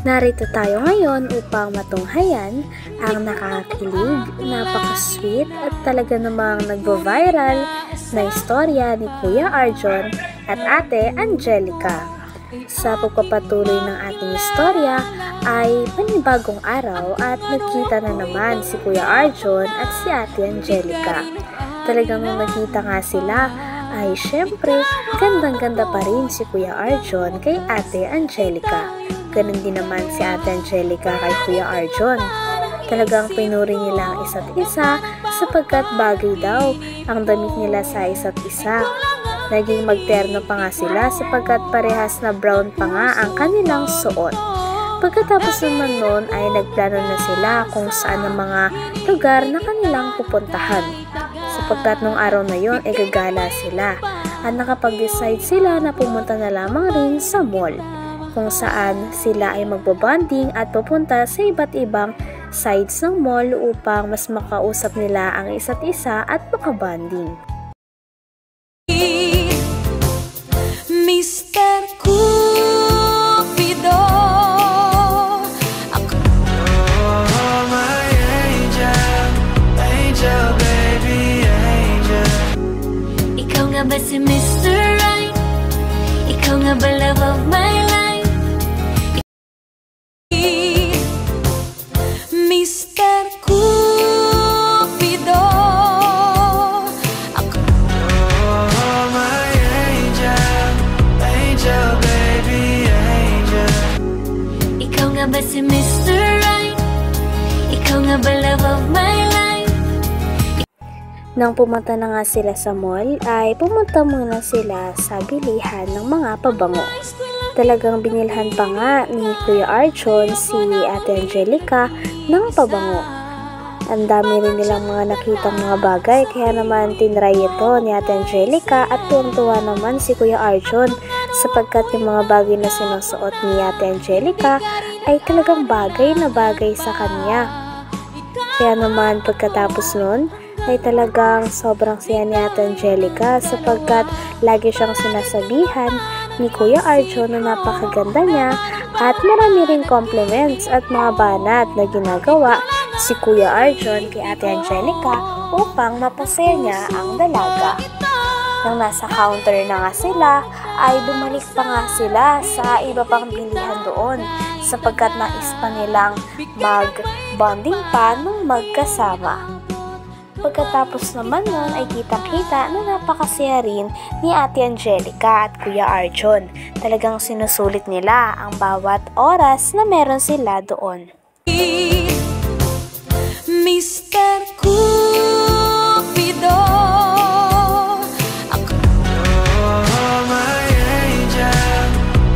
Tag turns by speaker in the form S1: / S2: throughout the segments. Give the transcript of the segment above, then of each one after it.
S1: Narito tayo ngayon upang matunghayan ang nakakakilig, napaka-sweet at talaga namang nagvo-viral na istorya ni Kuya Arjon at Ate Angelica. Sa pagpapatuloy ng ating istorya ay panibagong araw at nagkita na naman si Kuya Arjon at si Ate Angelica. Talagang nung nagkita nga sila ay syempre gandang-ganda pa rin si Kuya Arjon kay Ate Angelica. Ganun din naman si Ate Angelica kay Kuya Arjon. Talagang pinuri nila ang isa't isa sapagkat bagay daw ang damit nila sa isa't isa. Naging magterno pa nga sila sapagkat parehas na brown pa nga ang kanilang suot. Pagkatapos naman nun ay nagplano na sila kung saan ang mga lugar na kanilang pupuntahan. Sapagkat nung araw na yon ay gagala sila at nakapag-decide sila na pumunta na lamang rin sa mall, kung saan sila ay magbabonding at pupunta sa iba't ibang sides ng mall upang mas makausap nila ang isa't isa at makabonding.
S2: Mr. Cupido, ako my angel, angel baby, angel. Ikaw nga ba si Mr. Right? Ikaw nga ba love of my life? Mr. Cupido, ako my angel, angel baby, angel. Ikaw nga ba si Mr. Right? Ikaw nga ba love of my life?
S1: Nang pumunta na nga sila sa mall, ay pumunta muna sila sa bilihan ng mga pabango. Talagang binilhan pa nga ni Kuya Arjon si Ate Angelica ng pabango. Ang dami rin nilang mga nakitang mga bagay, kaya naman tinry ito ni Ate Angelica at tuwang-tuwa naman si Kuya Arjon sapagkat yung mga bagay na sinusuot ni Ate Angelica ay talagang bagay na bagay sa kanya. Kaya naman pagkatapos nun ay talagang sobrang siya ni Ate Angelica sapagkat lagi siyang sinasabihan ni Kuya Arjon na napakaganda niya at marami ring compliments at mga banat na ginagawa si Kuya Arjon kay Ate Angelica upang mapasaya niya ang dalaga. Nang nasa counter na nga sila, ay bumalik pa nga sila sa iba pang bilihan doon sapagkat nais pa nilang mag-bonding pa nung magkasama. Pagkatapos naman nun ay kitang-kita na napakasaya rin ni Ate Angelica at Kuya Arjon. Talagang sinusulit nila ang bawat oras na meron sila doon.
S2: Mr. Cupido, ako my angel,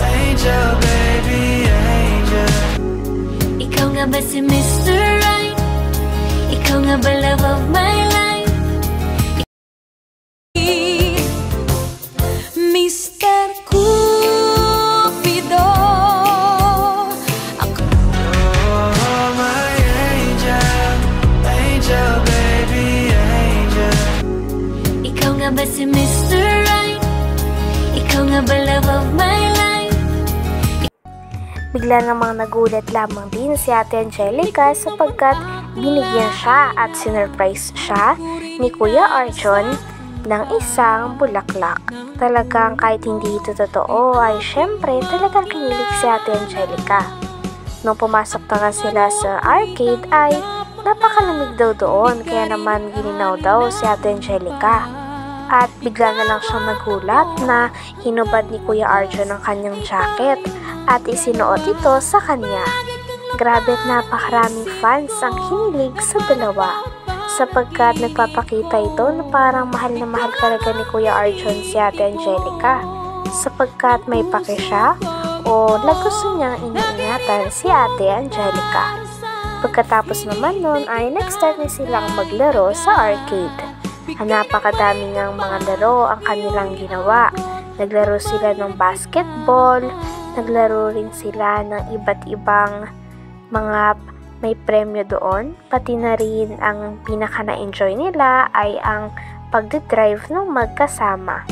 S2: angel baby, angel. Ikaw nga ba si Mr. Right? Ikaw nga ba love of my life? Mr. Cupido, ako my angel, angel baby, angel. Ikaw nga ba si Mr. Right? Ikaw nga ba love of my life?
S1: Bigla namang nagulat lamang din si Ate Angelica sapagkat binigyan siya at sinurprise siya ni Kuya Arjon ng isang bulaklak. Talagang kahit hindi ito totoo ay syempre talagang kinilig si Ate Angelica. Nung pumasok na nga sila sa arcade ay napakalamig daw doon kaya naman gininaw daw si Ate Angelica. At bigla na lang siyang nagulat na hinubad ni Kuya Arjon ang kanyang jacket at isinuot ito sa kanya. Grabe at napakaraming fans ang hinilig sa dalawa sapagkat nagpapakita ito na parang mahal na mahal talaga ni Kuya Arjon si Ate Angelica sapagkat may pake siya o gusto niyang iniingatan si Ate Angelica. Pagkatapos naman nun ay nag-start na silang maglaro sa arcade. Napakadami ng mga laro ang kanilang ginawa. Naglaro sila ng basketball, naglaro rin sila ng iba't ibang mga may premyo doon, pati na rin ang pinaka na-enjoy nila ay ang pagdidrive ng magkasama.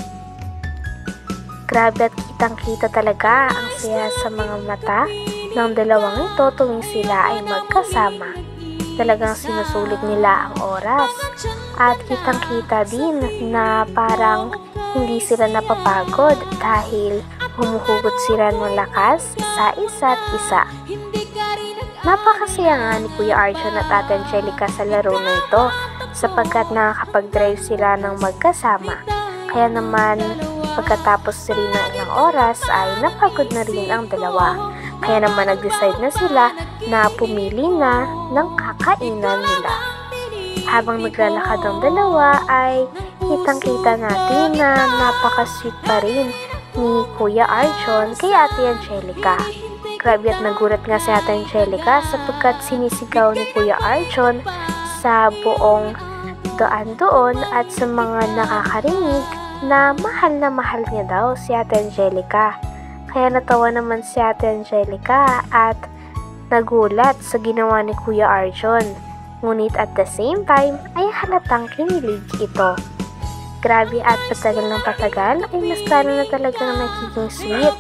S1: Grabe at kitang-kita talaga ang saya sa mga mata ng dalawang ito tuwing sila ay magkasama. Talagang sinusulit nila ang oras at kitang-kita din na parang hindi sila napapagod dahil humuhugot sila ng lakas sa isa't isa. Napakasaya nga ni Kuya Arjon at Ate Angelica sa laro na ito sapagkat nakakapag-drive sila ng magkasama. Kaya naman pagkatapos rin ng ilang oras ay napagod na rin ang dalawa. Kaya naman nag-decide na sila na pumili na ng kakainan nila. Habang naglalakad ang dalawa ay kitang-kita natin na napaka-sweet pa rin ni Kuya Arjon kay Ate Angelica. Grabe at nagulat nga si Ate Angelica sapagkat sinisigaw ni Kuya Arjon sa buong daan doon at sa mga nakakarinig na mahal niya daw si Ate Angelica. Kaya natawa naman si Ate Angelica at nagulat sa ginawa ni Kuya Arjon. Ngunit at the same time ay halatang kinilig ito. Grabe at patagal ng patagal ay mas lalo na talagang nagiging sweet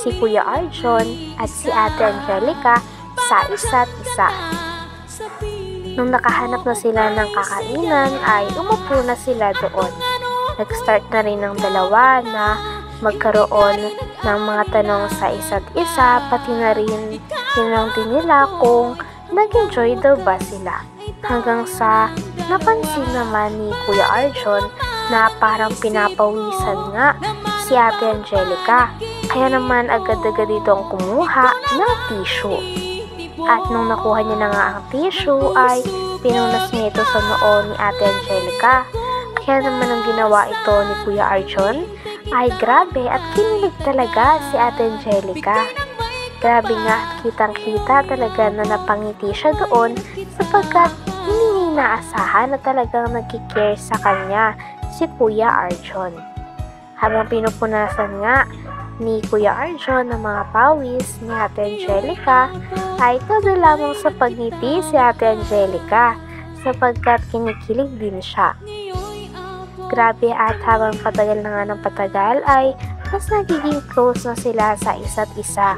S1: si Kuya Arjon at si Ate Angelica sa isa't isa. Nung nakahanap na sila ng kakainan ay umupo na sila doon. Nag-start na rin ng dalawa na magkaroon ng mga tanong sa isa't isa, pati na rin tinanong din nila kung nag-enjoy daw ba sila. Hanggang sa napansin naman ni Kuya Arjon na parang pinapawisan nga si Ate Angelica. Kaya naman agad-agad itong kumuha ng tissue. At nung nakuha niya na nga ang tissue ay pinunas niya ito sa noo ni Ate Angelica. Kaya naman ang ginawa ito ni Kuya Arjon ay grabe at kinilig talaga si Ate Angelica. Grabe nga at kitang-kita talaga na napangiti siya doon sapagkat hindi niya inaasahan na talagang nagkikare sa kanya si Kuya Arjon. Habang pinupunasan nga ni Kuya Arjon ng mga pawis ni Ate Angelica ay todo lamang sa pagngiti si Ate Angelica sapagkat kinikilig din siya. Grabe at habang patagal na nga ng patagal ay mas nagiging close na sila sa isa't isa.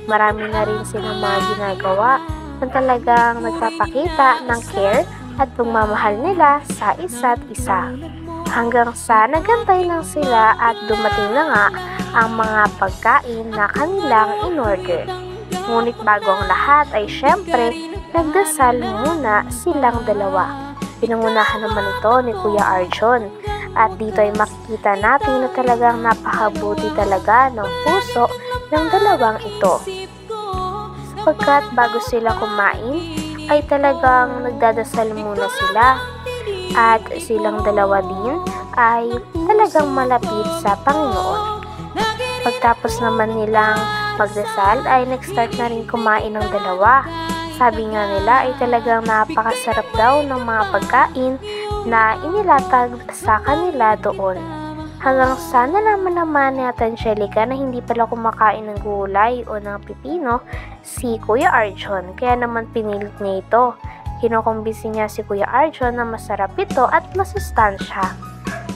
S1: Marami na rin silang mga ginagawa na talagang nagpapakita ng care at pagmamahal nila sa isa't isa. Hanggang sa nagantay lang sila at dumating na nga ang mga pagkain na kanilang in-order. Ngunit bago ang lahat ay syempre nagdasal muna silang dalawa. Pinangunahan naman ito ni Kuya Arjon. At dito ay makikita natin na talagang napakabuti talaga ng puso ng dalawang ito. Sapagkat bago sila kumain ay talagang nagdadasal muna sila. At silang dalawa din ay talagang malapit sa Panginoon. Pagtapos naman nilang magdasal ay nag-start na rin kumain ng dalawa. Sabi nga nila ay talagang napakasarap daw ng mga pagkain na inilatag sa kanila doon. Hanggang sa nalaman naman ni Ate Angelica na hindi pala kumakain ng gulay o ng pipino si Kuya Arjon. Kaya naman pinilit niya ito. Kinukumbisi niya si Kuya Arjon na masarap ito at masustansya.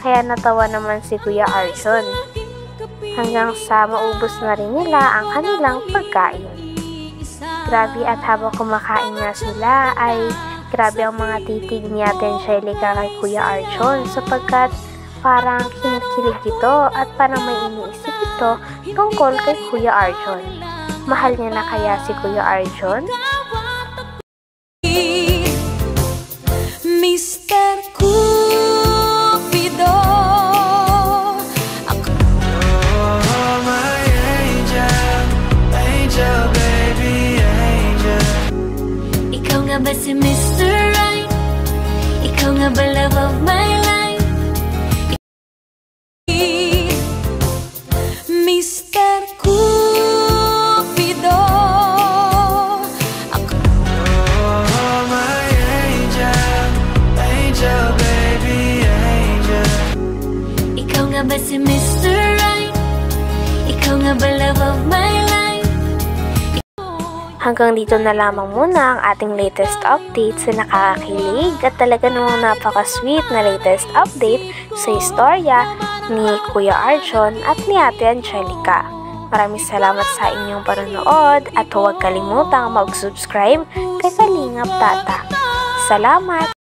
S1: Kaya natawa naman si Kuya Arjon. Hanggang sa maubos na rin nila ang kanilang pagkain. Grabe at habang kumakain nga sila ay grabe ang mga titig ni Ate Angelica kay Kuya Arjon sapagkat parang kinikilig ito at parang may iniisip ito tungkol kay Kuya Arjon. Mahal niya na kaya si Kuya Arjon?
S2: Mr. Cupido, ako my angel, angel baby, angel. Ikaw nga ba si Mr. Right? Ikaw nga ba love of my life? Mr. Cupido, ako my angel, angel baby, angel. Ikaw nga ba si Mr. Right? Ikaw nga ba love of my life?
S1: Hanggang dito na lamang muna ang ating latest update sa nakakakilig at talaga namang napaka-sweet na latest update sa istorya ni Kuya Arjon at ni Ate Angelica. Maraming salamat sa inyong panonood at huwag kalimutang mag-subscribe kay Kalingap Tata. Salamat!